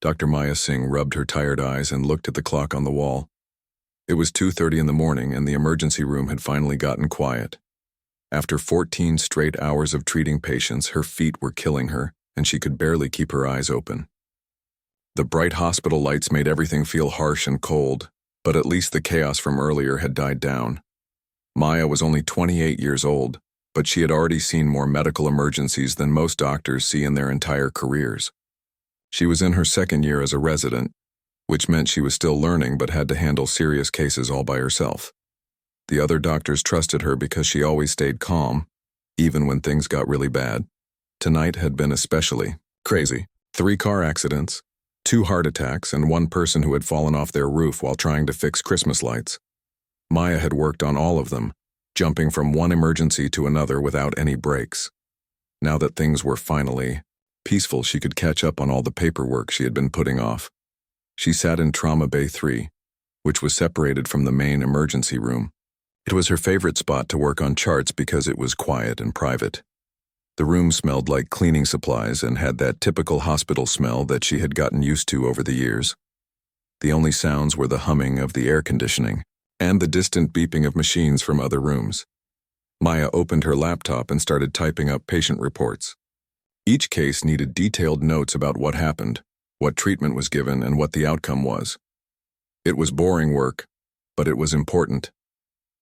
Dr. Maya Singh rubbed her tired eyes and looked at the clock on the wall. It was 2:30 in the morning and the emergency room had finally gotten quiet. After 14 straight hours of treating patients, her feet were killing her and she could barely keep her eyes open. The bright hospital lights made everything feel harsh and cold, but at least the chaos from earlier had died down. Maya was only 28 years old, but she had already seen more medical emergencies than most doctors see in their entire careers. She was in her second year as a resident, which meant she was still learning but had to handle serious cases all by herself. The other doctors trusted her because she always stayed calm, even when things got really bad. Tonight had been especially crazy. 3 car accidents, 2 heart attacks, and 1 person who had fallen off their roof while trying to fix Christmas lights. Maya had worked on all of them, jumping from one emergency to another without any breaks. Now that things were finally peaceful, she could catch up on all the paperwork she had been putting off. She sat in Trauma Bay 3, which was separated from the main emergency room. It was her favorite spot to work on charts because it was quiet and private. The room smelled like cleaning supplies and had that typical hospital smell that she had gotten used to over the years. The only sounds were the humming of the air conditioning and the distant beeping of machines from other rooms. Maya opened her laptop and started typing up patient reports. Each case needed detailed notes about what happened, what treatment was given, and what the outcome was. It was boring work, but it was important.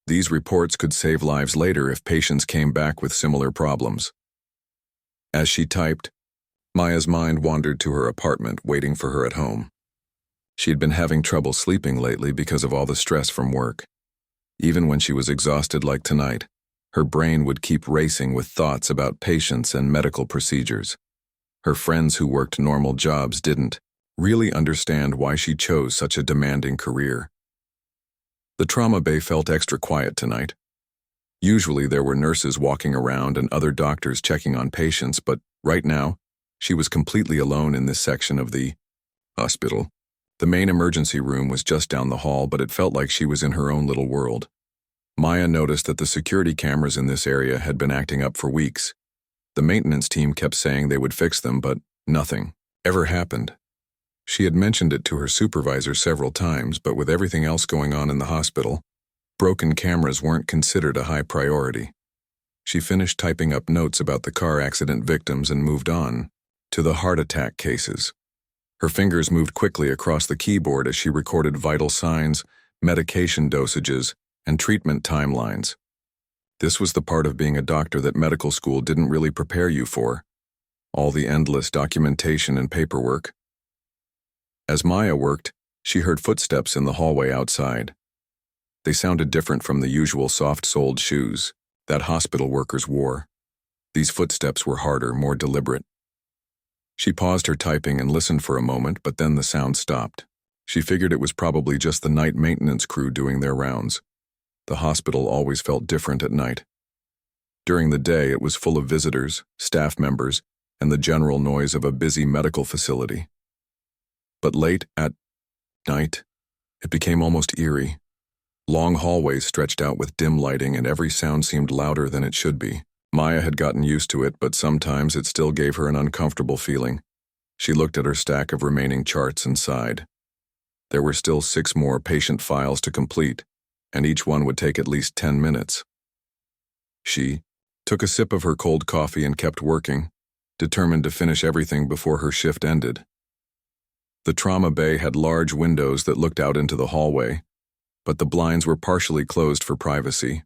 These reports could save lives later if patients came back with similar problems. As she typed, Maya's mind wandered to her apartment, waiting for her at home. She had been having trouble sleeping lately because of all the stress from work. Even when she was exhausted like tonight, her brain would keep racing with thoughts about patients and medical procedures. Her friends who worked normal jobs didn't really understand why she chose such a demanding career. The trauma bay felt extra quiet tonight. Usually there were nurses walking around and other doctors checking on patients, but right now, she was completely alone in this section of the hospital. The main emergency room was just down the hall, but it felt like she was in her own little world. Maya noticed that the security cameras in this area had been acting up for weeks. The maintenance team kept saying they would fix them, but nothing ever happened. She had mentioned it to her supervisor several times, but with everything else going on in the hospital, broken cameras weren't considered a high priority. She finished typing up notes about the car accident victims and moved on to the heart attack cases. Her fingers moved quickly across the keyboard as she recorded vital signs, medication dosages, and treatment timelines. This was the part of being a doctor that medical school didn't really prepare you for. All the endless documentation and paperwork. As Maya worked, she heard footsteps in the hallway outside. They sounded different from the usual soft-soled shoes that hospital workers wore. These footsteps were harder, more deliberate. She paused her typing and listened for a moment, but then the sound stopped. She figured it was probably just the night maintenance crew doing their rounds. The hospital always felt different at night. During the day, it was full of visitors, staff members, and the general noise of a busy medical facility. But late at night, it became almost eerie. Long hallways stretched out with dim lighting, and every sound seemed louder than it should be. Maya had gotten used to it, but sometimes it still gave her an uncomfortable feeling. She looked at her stack of remaining charts and sighed. There were still 6 more patient files to complete, and each one would take at least 10 minutes. She took a sip of her cold coffee and kept working, determined to finish everything before her shift ended. The trauma bay had large windows that looked out into the hallway, but the blinds were partially closed for privacy.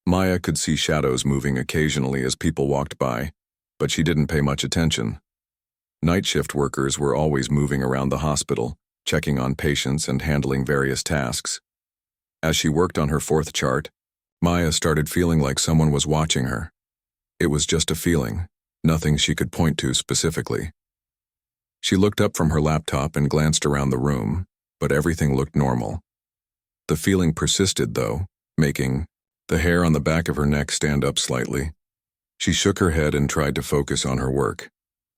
Maya could see shadows moving occasionally as people walked by, but she didn't pay much attention. Night shift workers were always moving around the hospital, checking on patients and handling various tasks. As she worked on her 4th chart, Maya started feeling like someone was watching her. It was just a feeling, nothing she could point to specifically. She looked up from her laptop and glanced around the room, but everything looked normal. The feeling persisted, though, making the hair on the back of her neck stand up slightly. She shook her head and tried to focus on her work.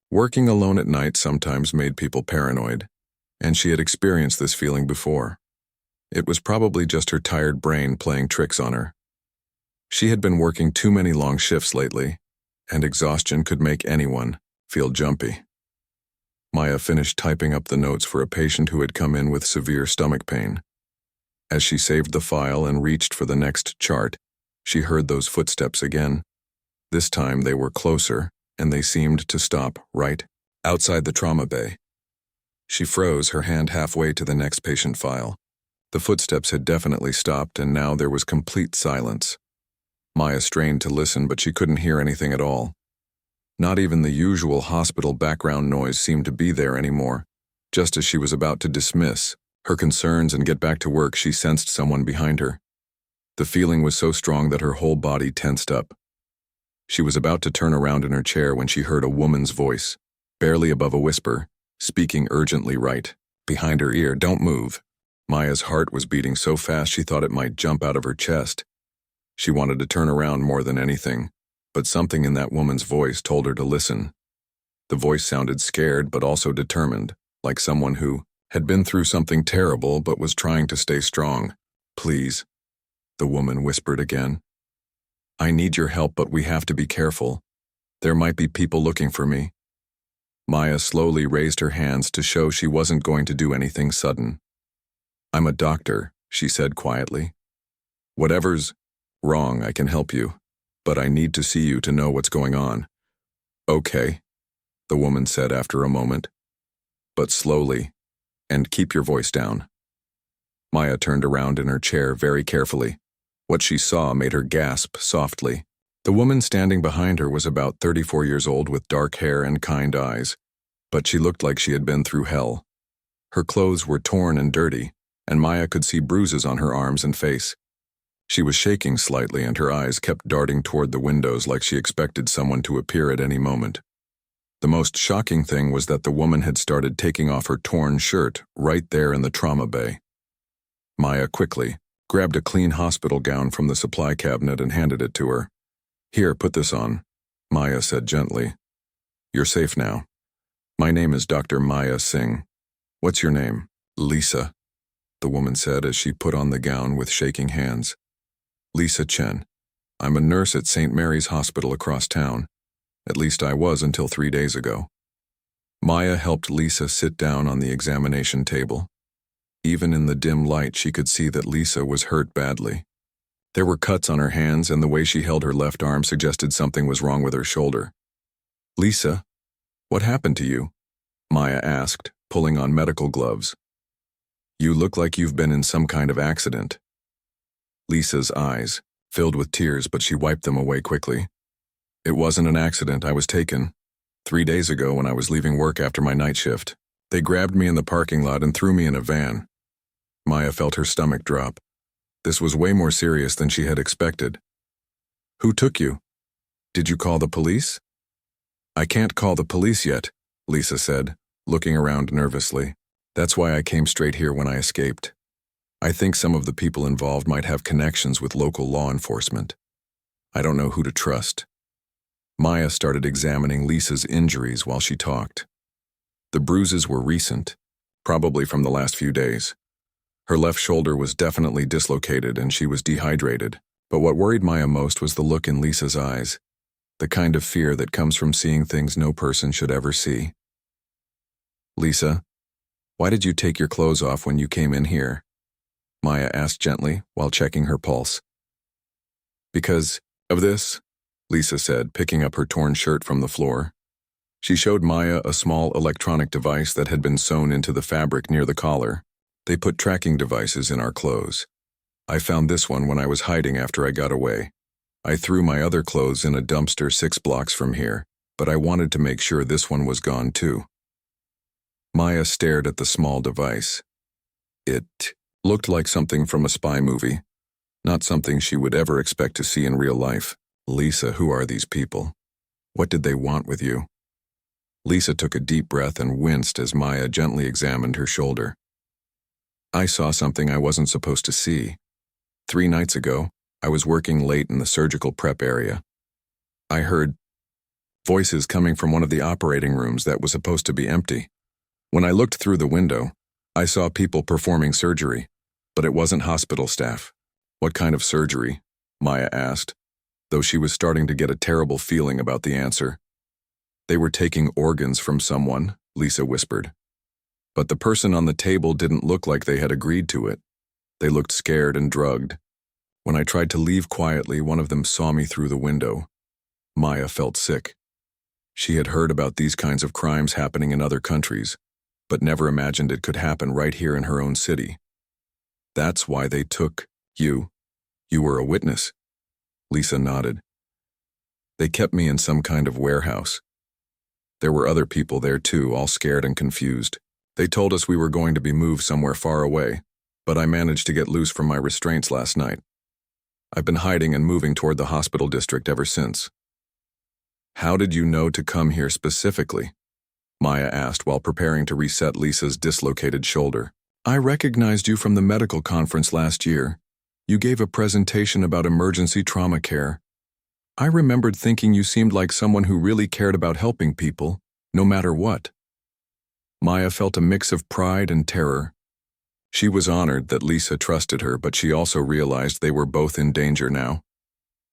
Working alone at night sometimes made people paranoid, and she had experienced this feeling before. It was probably just her tired brain playing tricks on her. She had been working too many long shifts lately, and exhaustion could make anyone feel jumpy. Maya finished typing up the notes for a patient who had come in with severe stomach pain. As she saved the file and reached for the next chart, she heard those footsteps again. This time they were closer, and they seemed to stop right outside the trauma bay. She froze, her hand halfway to the next patient file. The footsteps had definitely stopped, and now there was complete silence. Maya strained to listen, but she couldn't hear anything at all. Not even the usual hospital background noise seemed to be there anymore. Just as she was about to dismiss her concerns and get back to work, she sensed someone behind her. The feeling was so strong that her whole body tensed up. She was about to turn around in her chair when she heard a woman's voice, barely above a whisper, speaking urgently right behind her ear. "Don't move." Maya's heart was beating so fast she thought it might jump out of her chest. She wanted to turn around more than anything, but something in that woman's voice told her to listen. The voice sounded scared but also determined, like someone who had been through something terrible but was trying to stay strong. "Please," the woman whispered again. "I need your help, but we have to be careful. There might be people looking for me." Maya slowly raised her hands to show she wasn't going to do anything sudden. "I'm a doctor," she said quietly. "Whatever's wrong, I can help you, but I need to see you to know what's going on." "Okay," the woman said after a moment. "But slowly, and keep your voice down." Maya turned around in her chair very carefully. What she saw made her gasp softly. The woman standing behind her was about 34 years old with dark hair and kind eyes, but she looked like she had been through hell. Her clothes were torn and dirty, and Maya could see bruises on her arms and face. She was shaking slightly, and her eyes kept darting toward the windows like she expected someone to appear at any moment. The most shocking thing was that the woman had started taking off her torn shirt right there in the trauma bay. Maya quickly grabbed a clean hospital gown from the supply cabinet and handed it to her. "Here, put this on," Maya said gently. "You're safe now. My name is Dr. Maya Singh. What's your name?" "Lisa," the woman said as she put on the gown with shaking hands. "Lisa Chen. I'm a nurse at St. Mary's Hospital across town. At least I was until 3 days ago." Maya helped Lisa sit down on the examination table. Even in the dim light, she could see that Lisa was hurt badly. There were cuts on her hands, and the way she held her left arm suggested something was wrong with her shoulder. "Lisa, what happened to you?" Maya asked, pulling on medical gloves. "You look like you've been in some kind of accident." Lisa's eyes filled with tears, but she wiped them away quickly. "It wasn't an accident. I was taken 3 days ago when I was leaving work after my night shift. They grabbed me in the parking lot and threw me in a van." Maya felt her stomach drop. This was way more serious than she had expected. "Who took you? Did you call the police?" "I can't call the police yet," Lisa said, looking around nervously. "That's why I came straight here when I escaped. I think some of the people involved might have connections with local law enforcement. I don't know who to trust." Maya started examining Lisa's injuries while she talked. The bruises were recent, probably from the last few days. Her left shoulder was definitely dislocated and she was dehydrated, but what worried Maya most was the look in Lisa's eyes, the kind of fear that comes from seeing things no person should ever see. "Lisa, why did you take your clothes off when you came in here?" Maya asked gently while checking her pulse. "Because of this," Lisa said, picking up her torn shirt from the floor. She showed Maya a small electronic device that had been sewn into the fabric near the collar. "They put tracking devices in our clothes. I found this one when I was hiding after I got away. I threw my other clothes in a dumpster 6 blocks from here, but I wanted to make sure this one was gone too." Maya stared at the small device. It looked like something from a spy movie, not something she would ever expect to see in real life. "Lisa, who are these people? What did they want with you?" Lisa took a deep breath and winced as Maya gently examined her shoulder. "I saw something I wasn't supposed to see. 3 nights ago, I was working late in the surgical prep area. I heard voices coming from one of the operating rooms that was supposed to be empty. When I looked through the window, I saw people performing surgery, but it wasn't hospital staff." "What kind of surgery?" Maya asked, though she was starting to get a terrible feeling about the answer. "They were taking organs from someone, Lisa whispered. But the person on the table didn't look like they had agreed to it. They looked scared and drugged. When I tried to leave quietly, one of them saw me through the window. Maya felt sick. She had heard about these kinds of crimes happening in other countries, but never imagined it could happen right here in her own city. That's why they took you. You were a witness. Lisa nodded. They kept me in some kind of warehouse. There were other people there too, all scared and confused. They told us we were going to be moved somewhere far away, but I managed to get loose from my restraints last night. I've been hiding and moving toward the hospital district ever since. How did you know to come here specifically? Maya asked while preparing to reset Lisa's dislocated shoulder. I recognized you from the medical conference last year. You gave a presentation about emergency trauma care. I remembered thinking you seemed like someone who really cared about helping people, no matter what. Maya felt a mix of pride and terror. She was honored that Lisa trusted her, but she also realized they were both in danger now.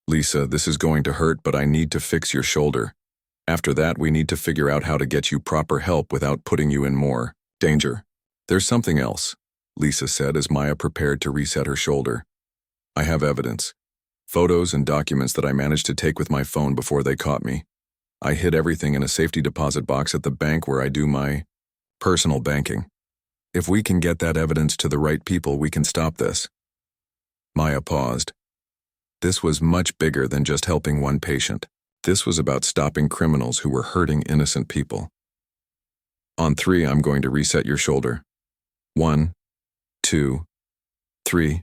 Lisa, this is going to hurt, but I need to fix your shoulder. After that, we need to figure out how to get you proper help without putting you in more danger. There's something else, Lisa said as Maya prepared to reset her shoulder. I have evidence. Photos and documents that I managed to take with my phone before they caught me. I hid everything in a safety deposit box at the bank where I do my personal banking. If we can get that evidence to the right people, we can stop this. Maya paused. This was much bigger than just helping one patient. This was about stopping criminals who were hurting innocent people. On 3, I'm going to reset your shoulder. 1, 2, 3.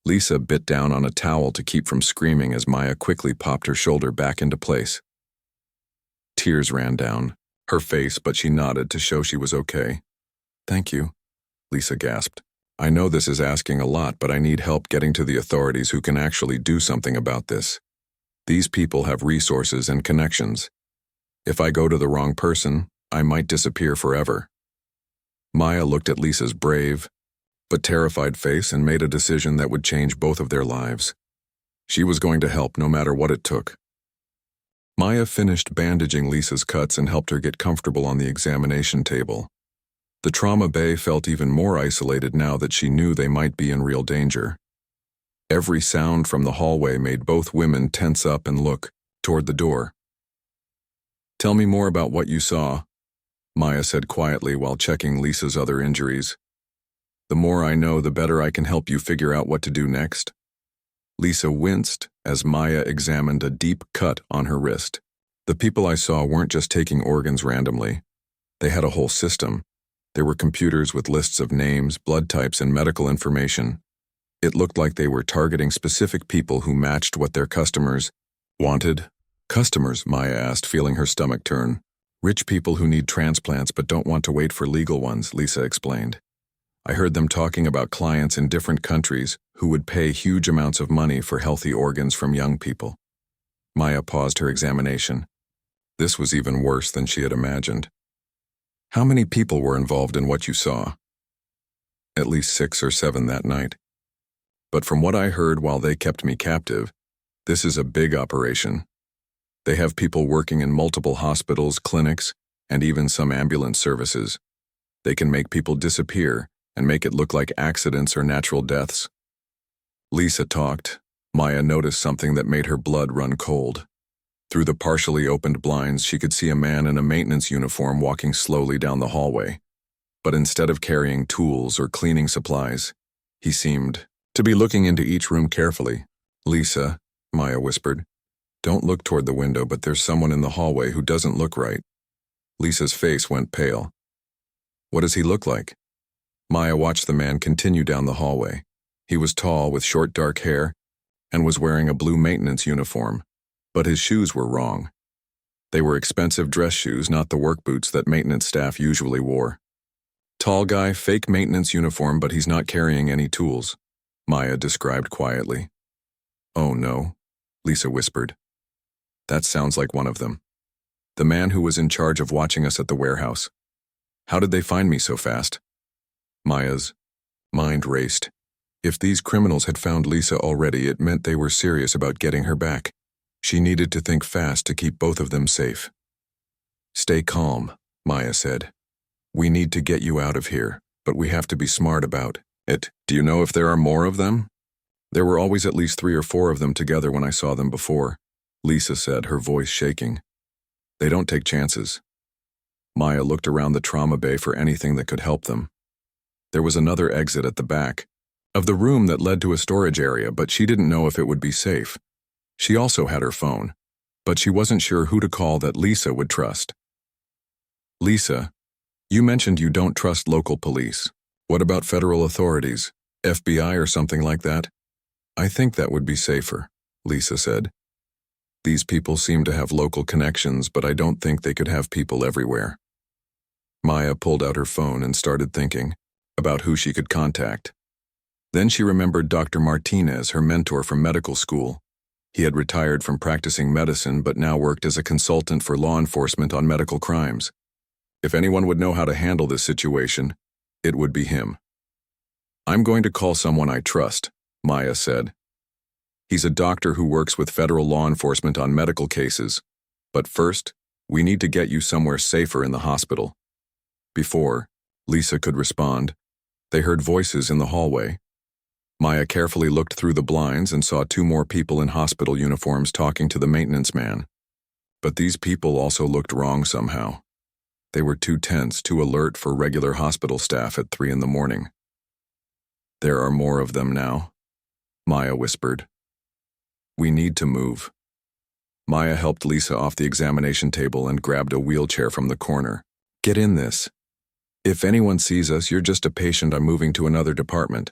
Lisa bit down on a towel to keep from screaming as Maya quickly popped her shoulder back into place. Tears ran down her face, but she nodded to show she was okay. Thank you, Lisa gasped. I know this is asking a lot, but I need help getting to the authorities who can actually do something about this. These people have resources and connections. If I go to the wrong person, I might disappear forever. Maya looked at Lisa's brave, but terrified face and made a decision that would change both of their lives. She was going to help no matter what it took. Maya finished bandaging Lisa's cuts and helped her get comfortable on the examination table. The trauma bay felt even more isolated now that she knew they might be in real danger. Every sound from the hallway made both women tense up and look toward the door. Tell me more about what you saw, Maya said quietly while checking Lisa's other injuries. The more I know, the better I can help you figure out what to do next. Lisa winced as Maya examined a deep cut on her wrist. The people I saw weren't just taking organs randomly. They had a whole system. There were computers with lists of names, blood types, and medical information. It looked like they were targeting specific people who matched what their customers wanted. Customers, Maya asked, feeling her stomach turn. Rich people who need transplants but don't want to wait for legal ones, Lisa explained. I heard them talking about clients in different countries who would pay huge amounts of money for healthy organs from young people. Maya paused her examination. This was even worse than she had imagined. How many people were involved in what you saw? At least 6 or 7 that night. But from what I heard while they kept me captive, this is a big operation. They have people working in multiple hospitals, clinics, and even some ambulance services. They can make people disappear and make it look like accidents or natural deaths. Lisa talked. Maya noticed something that made her blood run cold. Through the partially opened blinds, she could see a man in a maintenance uniform walking slowly down the hallway. But instead of carrying tools or cleaning supplies, he seemed to be looking into each room carefully. Lisa, Maya whispered, don't look toward the window, but there's someone in the hallway who doesn't look right. Lisa's face went pale. What does he look like? Maya watched the man continue down the hallway. He was tall with short dark hair and was wearing a blue maintenance uniform, but his shoes were wrong. They were expensive dress shoes, not the work boots that maintenance staff usually wore. Tall guy, fake maintenance uniform, but he's not carrying any tools, Maya described quietly. Oh no, Lisa whispered. That sounds like one of them. The man who was in charge of watching us at the warehouse. How did they find me so fast? Maya's mind raced. If these criminals had found Lisa already, it meant they were serious about getting her back. She needed to think fast to keep both of them safe. Stay calm, Maya said. We need to get you out of here, but we have to be smart about it. Do you know if there are more of them? There were always at least 3 or 4 of them together when I saw them before, Lisa said, her voice shaking. They don't take chances. Maya looked around the trauma bay for anything that could help them. There was another exit at the back of the room that led to a storage area, but she didn't know if it would be safe. She also had her phone, but she wasn't sure who to call that Lisa would trust. Lisa, you mentioned you don't trust local police. What about federal authorities, FBI or something like that? I think that would be safer, Lisa said. These people seem to have local connections, but I don't think they could have people everywhere. Maya pulled out her phone and started thinking about who she could contact. Then she remembered Dr. Martinez, her mentor from medical school. He had retired from practicing medicine but now worked as a consultant for law enforcement on medical crimes. If anyone would know how to handle this situation, it would be him. I'm going to call someone I trust, Maya said. He's a doctor who works with federal law enforcement on medical cases. But first, we need to get you somewhere safer in the hospital. Before Lisa could respond, they heard voices in the hallway. Maya carefully looked through the blinds and saw 2 more people in hospital uniforms talking to the maintenance man. But these people also looked wrong somehow. They were too tense, too alert for regular hospital staff at 3 in the morning. There are more of them now, Maya whispered. We need to move. Maya helped Lisa off the examination table and grabbed a wheelchair from the corner. Get in this. If anyone sees us, you're just a patient. I'm moving to another department.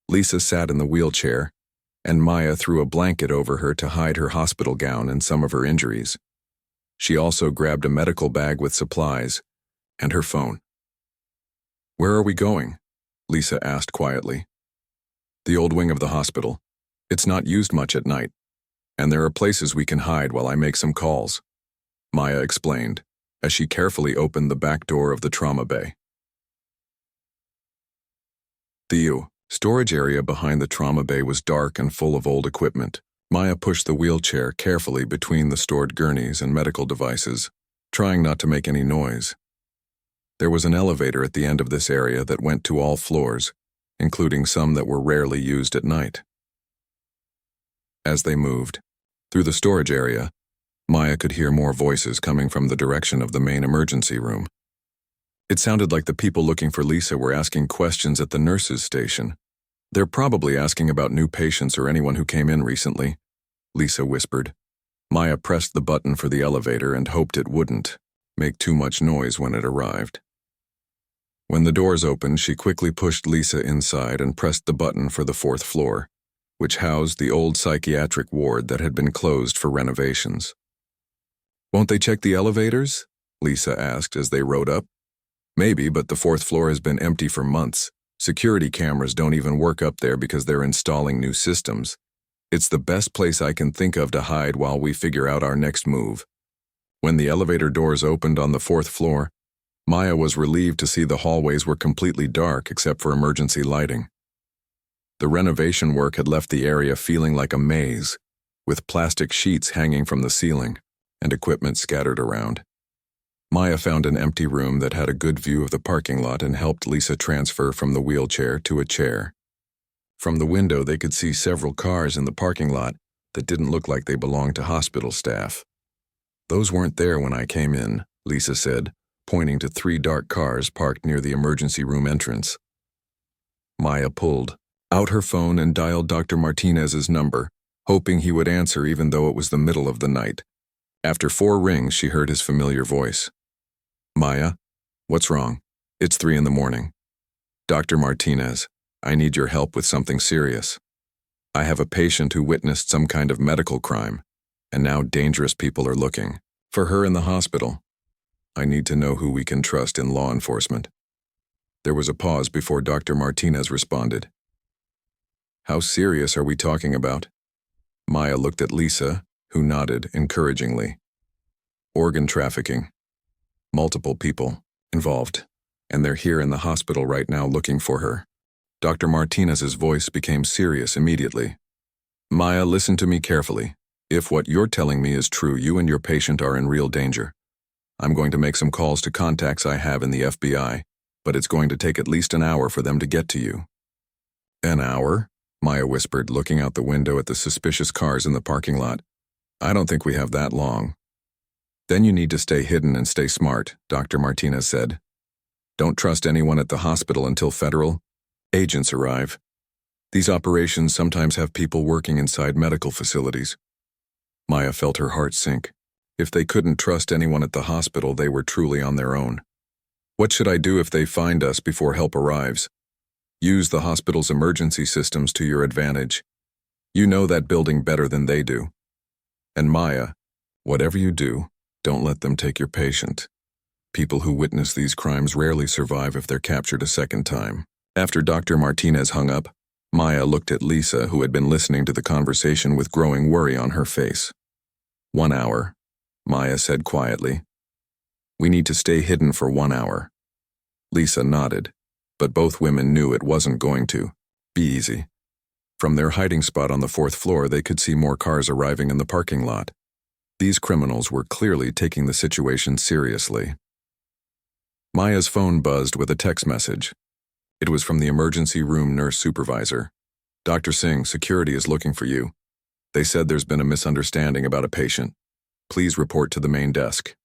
Lisa sat in the wheelchair, and Maya threw a blanket over her to hide her hospital gown and some of her injuries. She also grabbed a medical bag with supplies and her phone. Where are we going? Lisa asked quietly. The old wing of the hospital. It's not used much at night, and there are places we can hide while I make some calls, Maya explained, as she carefully opened the back door of the trauma bay. The storage area behind the trauma bay was dark and full of old equipment. Maya pushed the wheelchair carefully between the stored gurneys and medical devices, trying not to make any noise. There was an elevator at the end of this area that went to all floors, including some that were rarely used at night. As they moved through the storage area, Maya could hear more voices coming from the direction of the main emergency room. It sounded like the people looking for Lisa were asking questions at the nurses' station. They're probably asking about new patients or anyone who came in recently, Lisa whispered. Maya pressed the button for the elevator and hoped it wouldn't make too much noise when it arrived. When the doors opened, she quickly pushed Lisa inside and pressed the button for the 4th floor, which housed the old psychiatric ward that had been closed for renovations. Won't they check the elevators? Lisa asked as they rode up. Maybe, but the 4th floor has been empty for months. Security cameras don't even work up there because they're installing new systems. It's the best place I can think of to hide while we figure out our next move. When the elevator doors opened on the 4th floor, Maya was relieved to see the hallways were completely dark except for emergency lighting. The renovation work had left the area feeling like a maze, with plastic sheets hanging from the ceiling and equipment scattered around. Maya found an empty room that had a good view of the parking lot and helped Lisa transfer from the wheelchair to a chair. From the window, they could see several cars in the parking lot that didn't look like they belonged to hospital staff. Those weren't there when I came in, Lisa said, pointing to 3 dark cars parked near the emergency room entrance. Maya pulled out her phone and dialed Dr. Martinez's number, hoping he would answer even though it was the middle of the night. After 4 rings, she heard his familiar voice. Maya, what's wrong? It's 3 in the morning. Dr. Martinez, I need your help with something serious. I have a patient who witnessed some kind of medical crime, and now dangerous people are looking for her in the hospital. I need to know who we can trust in law enforcement. There was a pause before Dr. Martinez responded. How serious are we talking about? Maya looked at Lisa, who nodded encouragingly. Organ trafficking. Multiple people involved, and they're here in the hospital right now looking for her. Dr. Martinez's voice became serious immediately. Maya, listen to me carefully. If what you're telling me is true, you and your patient are in real danger. I'm going to make some calls to contacts I have in the FBI, but it's going to take at least an hour for them to get to you." "An hour?" Maya whispered, looking out the window at the suspicious cars in the parking lot. "I don't think we have that long." "Then you need to stay hidden and stay smart," Dr. Martinez said. "Don't trust anyone at the hospital until federal agents arrive. These operations sometimes have people working inside medical facilities." Maya felt her heart sink. If they couldn't trust anyone at the hospital, they were truly on their own. "What should I do if they find us before help arrives?" "Use the hospital's emergency systems to your advantage. You know that building better than they do. And Maya, whatever you do, don't let them take your patient. People who witness these crimes rarely survive if they're captured a second time." After Dr. Martinez hung up, Maya looked at Lisa, who had been listening to the conversation with growing worry on her face. "1 hour," Maya said quietly. "We need to stay hidden for 1 hour." Lisa nodded, but both women knew it wasn't going to be easy. From their hiding spot on the 4th floor, they could see more cars arriving in the parking lot. These criminals were clearly taking the situation seriously. Maya's phone buzzed with a text message. It was from the emergency room nurse supervisor. "Dr. Singh, security is looking for you. They said there's been a misunderstanding about a patient. Please report to the main desk."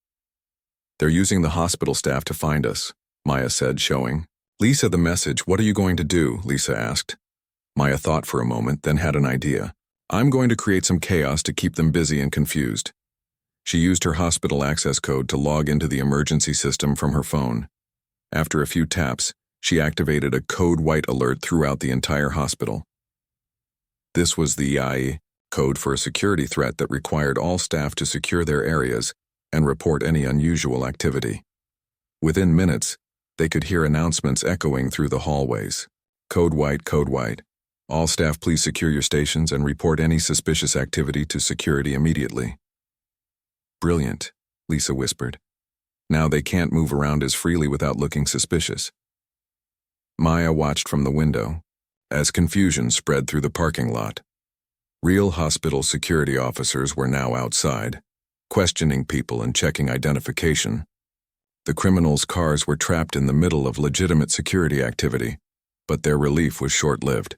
"They're using the hospital staff to find us," Maya said, showing Lisa the message. "What are you going to do?" Lisa asked. Maya thought for a moment, then had an idea. "I'm going to create some chaos to keep them busy and confused." She used her hospital access code to log into the emergency system from her phone. After a few taps, she activated a code white alert throughout the entire hospital. This was the EI code for a security threat that required all staff to secure their areas and report any unusual activity. Within minutes, they could hear announcements echoing through the hallways. "Code white, code white. All staff please secure your stations and report any suspicious activity to security immediately." "Brilliant," Lisa whispered. "Now they can't move around as freely without looking suspicious." Maya watched from the window as confusion spread through the parking lot. Real hospital security officers were now outside, questioning people and checking identification. The criminals' cars were trapped in the middle of legitimate security activity, but their relief was short-lived.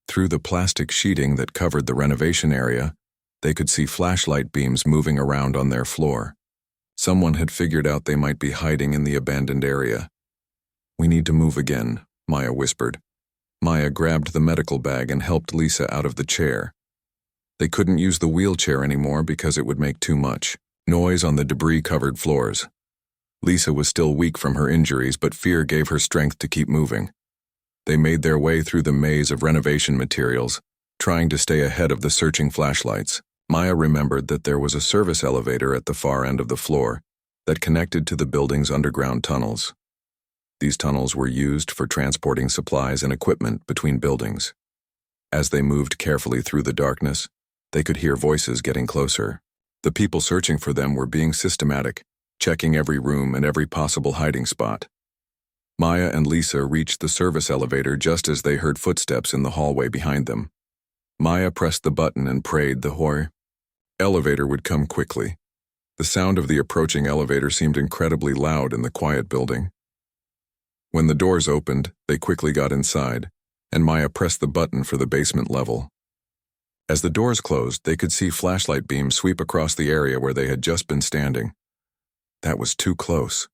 Through the plastic sheeting that covered the renovation area, they could see flashlight beams moving around on their floor. Someone had figured out they might be hiding in the abandoned area. "We need to move again," Maya whispered. Maya grabbed the medical bag and helped Lisa out of the chair. They couldn't use the wheelchair anymore because it would make too much noise on the debris-covered floors. Lisa was still weak from her injuries, but fear gave her strength to keep moving. They made their way through the maze of renovation materials, trying to stay ahead of the searching flashlights. Maya remembered that there was a service elevator at the far end of the floor that connected to the building's underground tunnels. These tunnels were used for transporting supplies and equipment between buildings. As they moved carefully through the darkness, they could hear voices getting closer. The people searching for them were being systematic, checking every room and every possible hiding spot. Maya and Lisa reached the service elevator just as they heard footsteps in the hallway behind them. Maya pressed the button and prayed the elevator would come quickly. The sound of the approaching elevator seemed incredibly loud in the quiet building. When the doors opened, they quickly got inside, and Maya pressed the button for the basement level. As the doors closed, they could see flashlight beams sweep across the area where they had just been standing. That was too close.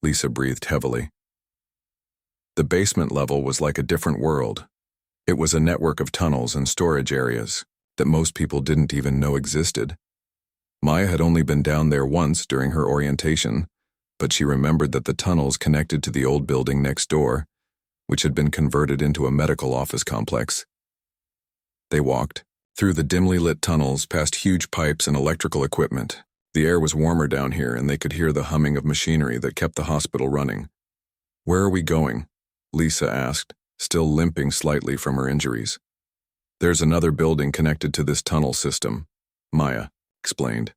Lisa breathed heavily. The basement level was like a different world. It was a network of tunnels and storage areas that most people didn't even know existed. Maya had only been down there once during her orientation, but she remembered that the tunnels connected to the old building next door, which had been converted into a medical office complex. They walked through the dimly lit tunnels past huge pipes and electrical equipment. The air was warmer down here, and they could hear the humming of machinery that kept the hospital running. "Where are we going?" Lisa asked, still limping slightly from her injuries. "There's another building connected to this tunnel system," Maya explained.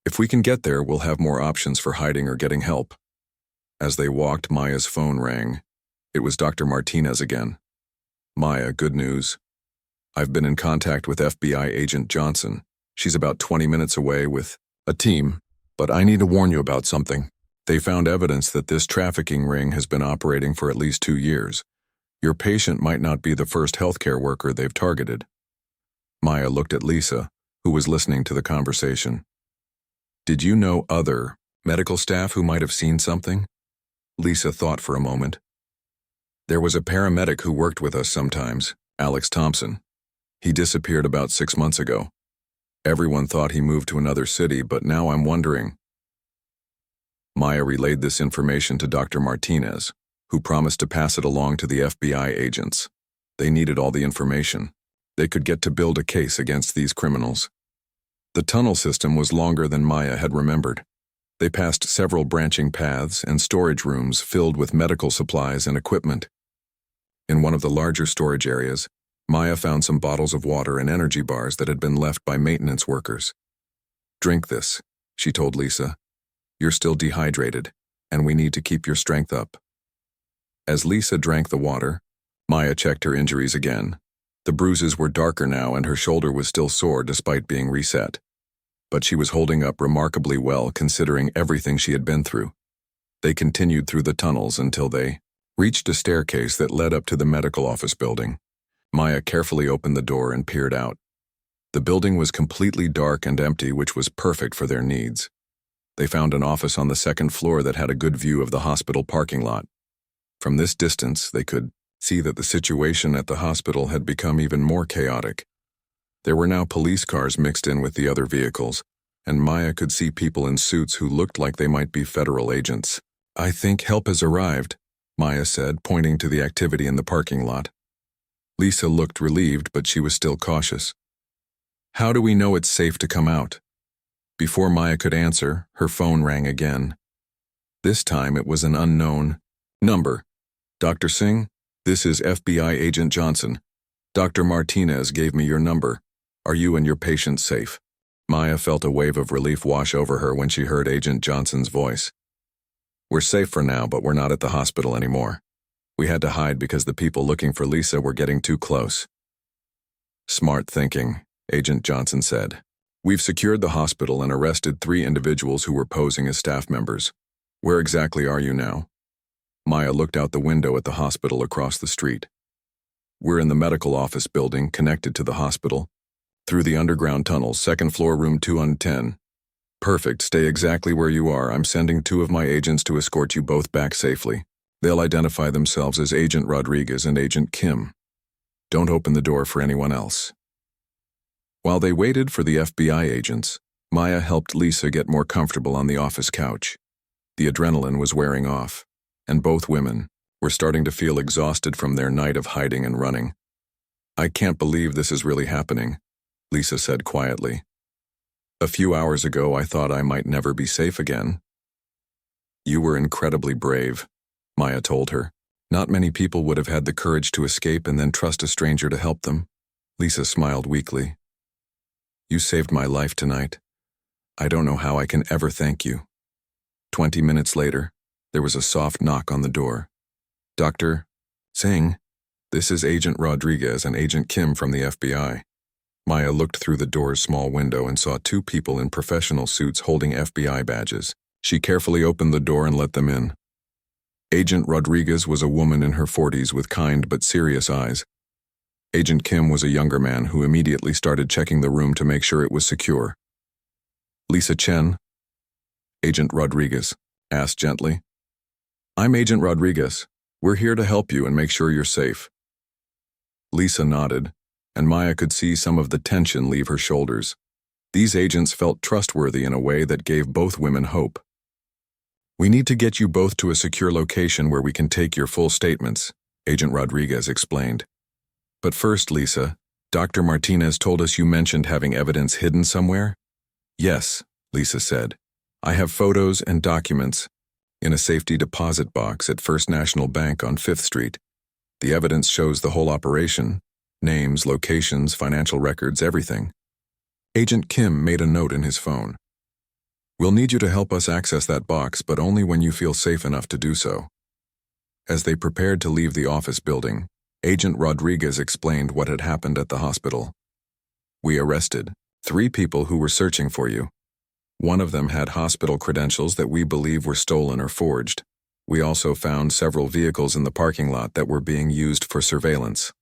"If we can get there, we'll have more options for hiding or getting help." As they walked, Maya's phone rang. It was Dr. Martinez again. "Maya, good news. I've been in contact with FBI agent Johnson. She's about 20 minutes away with a team, But I need to warn you about something. They found evidence that this trafficking ring has been operating for at least 2 years. Your patient might not be the first healthcare worker they've targeted. Maya looked at Lisa, who was listening to the conversation. Did you know other medical staff who might have seen something? Lisa thought for a moment. There was a paramedic who worked with us sometimes, Alex Thompson. He disappeared about 6 months ago. Everyone thought he moved to another city, but now I'm wondering. Maya relayed this information to Dr. Martinez, who promised to pass it along to the FBI agents. They needed all the information. They could get to build a case against these criminals. The tunnel system was longer than Maya had remembered. They passed several branching paths and storage rooms filled with medical supplies and equipment. In one of the larger storage areas, Maya found some bottles of water and energy bars that had been left by maintenance workers. Drink this, she told Lisa. You're still dehydrated, and we need to keep your strength up. As Lisa drank the water, Maya checked her injuries again. The bruises were darker now and her shoulder was still sore despite being reset. But she was holding up remarkably well considering everything she had been through. They continued through the tunnels until they reached a staircase that led up to the medical office building. Maya carefully opened the door and peered out. The building was completely dark and empty, which was perfect for their needs. They found an office on the second floor that had a good view of the hospital parking lot. From this distance, they could see that the situation at the hospital had become even more chaotic. There were now police cars mixed in with the other vehicles, and Maya could see people in suits who looked like they might be federal agents. I think help has arrived, Maya said, pointing to the activity in the parking lot. Lisa looked relieved, but she was still cautious. How do we know it's safe to come out? Before Maya could answer, her phone rang again. This time it was an unknown number. Dr. Singh, this is FBI Agent Johnson. Dr. Martinez gave me your number. Are you and your patient safe? Maya felt a wave of relief wash over her when she heard Agent Johnson's voice. We're safe for now, but we're not at the hospital anymore. We had to hide because the people looking for Lisa were getting too close. Smart thinking, Agent Johnson said. We've secured the hospital and arrested 3 individuals who were posing as staff members. Where exactly are you now? Maya looked out the window at the hospital across the street. We're in the medical office building connected to the hospital. Through the underground tunnel, second floor, room 210. Perfect, stay exactly where you are. I'm sending 2 of my agents to escort you both back safely. They'll identify themselves as Agent Rodriguez and Agent Kim. Don't open the door for anyone else. While they waited for the FBI agents, Maya helped Lisa get more comfortable on the office couch. The adrenaline was wearing off, and both women were starting to feel exhausted from their night of hiding and running. I can't believe this is really happening, Lisa said quietly. A few hours ago, I thought I might never be safe again. You were incredibly brave, Maya told her. Not many people would have had the courage to escape and then trust a stranger to help them. Lisa smiled weakly. You saved my life tonight. I don't know how I can ever thank you. 20 minutes later, there was a soft knock on the door. Dr. Singh, this is Agent Rodriguez and Agent Kim from the FBI. Maya looked through the door's small window and saw 2 people in professional suits holding FBI badges. She carefully opened the door and let them in. Agent Rodriguez was a woman in her 40s with kind but serious eyes. Agent Kim was a younger man who immediately started checking the room to make sure it was secure. Lisa Chen? Agent Rodriguez asked gently. I'm Agent Rodriguez. We're here to help you and make sure you're safe. Lisa nodded, and Maya could see some of the tension leave her shoulders. These agents felt trustworthy in a way that gave both women hope. We need to get you both to a secure location where we can take your full statements, Agent Rodriguez explained. But first, Lisa, Dr. Martinez told us you mentioned having evidence hidden somewhere? Yes, Lisa said. I have photos and documents in a safety deposit box at First National Bank on 5th Street. The evidence shows the whole operation. Names, locations, financial records, everything. Agent Kim made a note in his phone. We'll need you to help us access that box, but only when you feel safe enough to do so. As they prepared to leave the office building, Agent Rodriguez explained what had happened at the hospital. We arrested 3 people who were searching for you. One of them had hospital credentials that we believe were stolen or forged. We also found several vehicles in the parking lot that were being used for surveillance.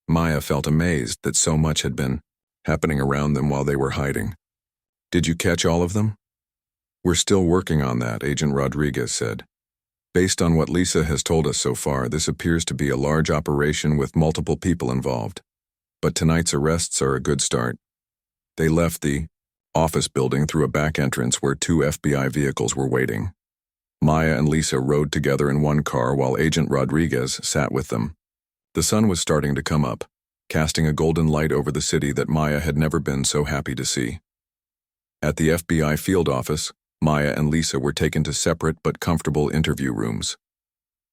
Maya felt amazed that so much had been happening around them while they were hiding. Did you catch all of them? We're still working on that, Agent Rodriguez said. Based on what Lisa has told us so far, this appears to be a large operation with multiple people involved. But tonight's arrests are a good start. They left the office building through a back entrance where 2 FBI vehicles were waiting. Maya and Lisa rode together in one car while Agent Rodriguez sat with them. The sun was starting to come up, casting a golden light over the city that Maya had never been so happy to see. At the FBI field office, Maya and Lisa were taken to separate but comfortable interview rooms.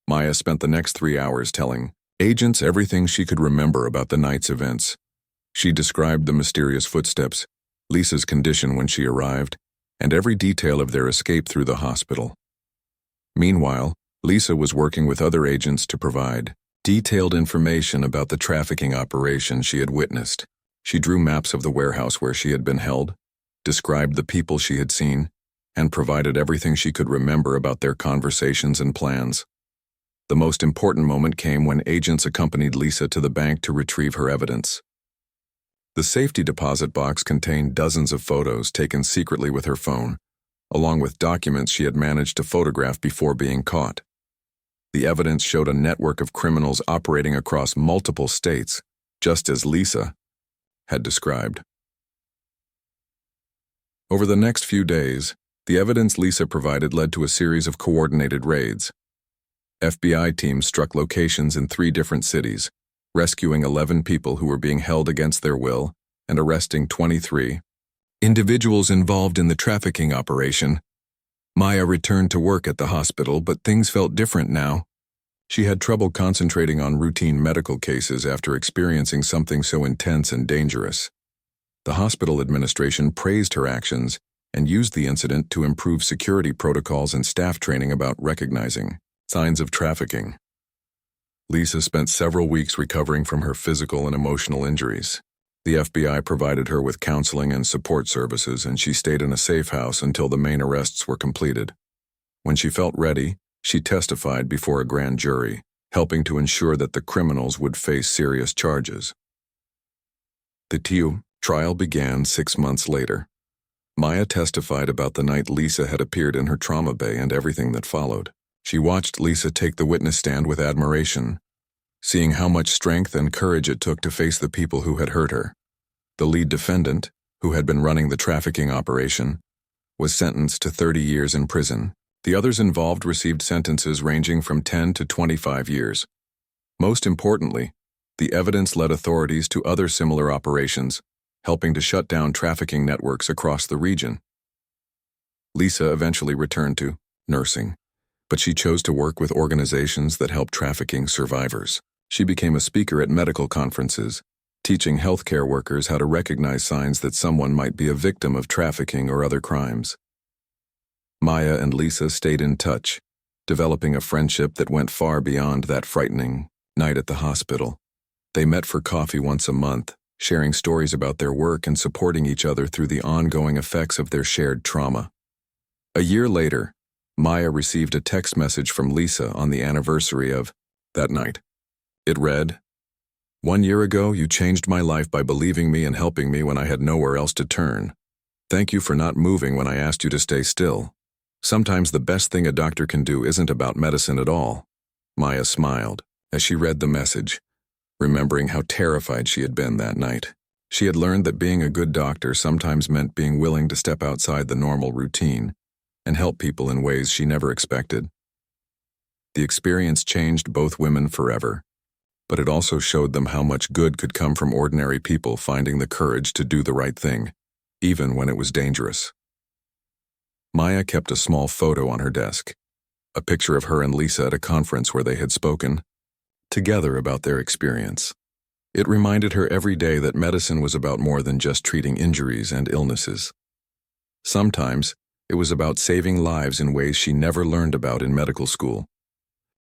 Maya spent the next 3 hours telling agents everything she could remember about the night's events. She described the mysterious footsteps, Lisa's condition when she arrived, and every detail of their escape through the hospital. Meanwhile, Lisa was working with other agents to provide detailed information about the trafficking operation she had witnessed. She drew maps of the warehouse where she had been held, described the people she had seen, and provided everything she could remember about their conversations and plans. The most important moment came when agents accompanied Lisa to the bank to retrieve her evidence. The safety deposit box contained dozens of photos taken secretly with her phone, along with documents she had managed to photograph before being caught. The evidence showed a network of criminals operating across multiple states, just as Lisa had described. Over the next few days, the evidence Lisa provided led to a series of coordinated raids. FBI teams struck locations in 3 different cities, rescuing 11 people who were being held against their will and arresting 23 individuals involved in the trafficking operation. Maya returned to work at the hospital, but things felt different now. She had trouble concentrating on routine medical cases after experiencing something so intense and dangerous. The hospital administration praised her actions and used the incident to improve security protocols and staff training about recognizing signs of trafficking. Lisa spent several weeks recovering from her physical and emotional injuries. The FBI provided her with counseling and support services, and she stayed in a safe house until the main arrests were completed. When she felt ready, she testified before a grand jury, helping to ensure that the criminals would face serious charges. The trial began 6 months later. Maya testified about the night Lisa had appeared in her trauma bay and everything that followed. She watched Lisa take the witness stand with admiration, seeing how much strength and courage it took to face the people who had hurt her. The lead defendant, who had been running the trafficking operation, was sentenced to 30 years in prison. The others involved received sentences ranging from 10 to 25 years. Most importantly, the evidence led authorities to other similar operations, helping to shut down trafficking networks across the region. Lisa eventually returned to nursing, but she chose to work with organizations that help trafficking survivors. She became a speaker at medical conferences, teaching healthcare workers how to recognize signs that someone might be a victim of trafficking or other crimes. Maya and Lisa stayed in touch, developing a friendship that went far beyond that frightening night at the hospital. They met for coffee once a month, sharing stories about their work and supporting each other through the ongoing effects of their shared trauma. A year later, Maya received a text message from Lisa on the anniversary of that night. It read, "1 year ago, you changed my life by believing me and helping me when I had nowhere else to turn. Thank you for not moving when I asked you to stay still. Sometimes the best thing a doctor can do isn't about medicine at all." Maya smiled as she read the message, remembering how terrified she had been that night. She had learned that being a good doctor sometimes meant being willing to step outside the normal routine and help people in ways she never expected. The experience changed both women forever, but it also showed them how much good could come from ordinary people finding the courage to do the right thing, even when it was dangerous. Maya kept a small photo on her desk, a picture of her and Lisa at a conference where they had spoken together about their experience. It reminded her every day that medicine was about more than just treating injuries and illnesses. Sometimes, it was about saving lives in ways she never learned about in medical school.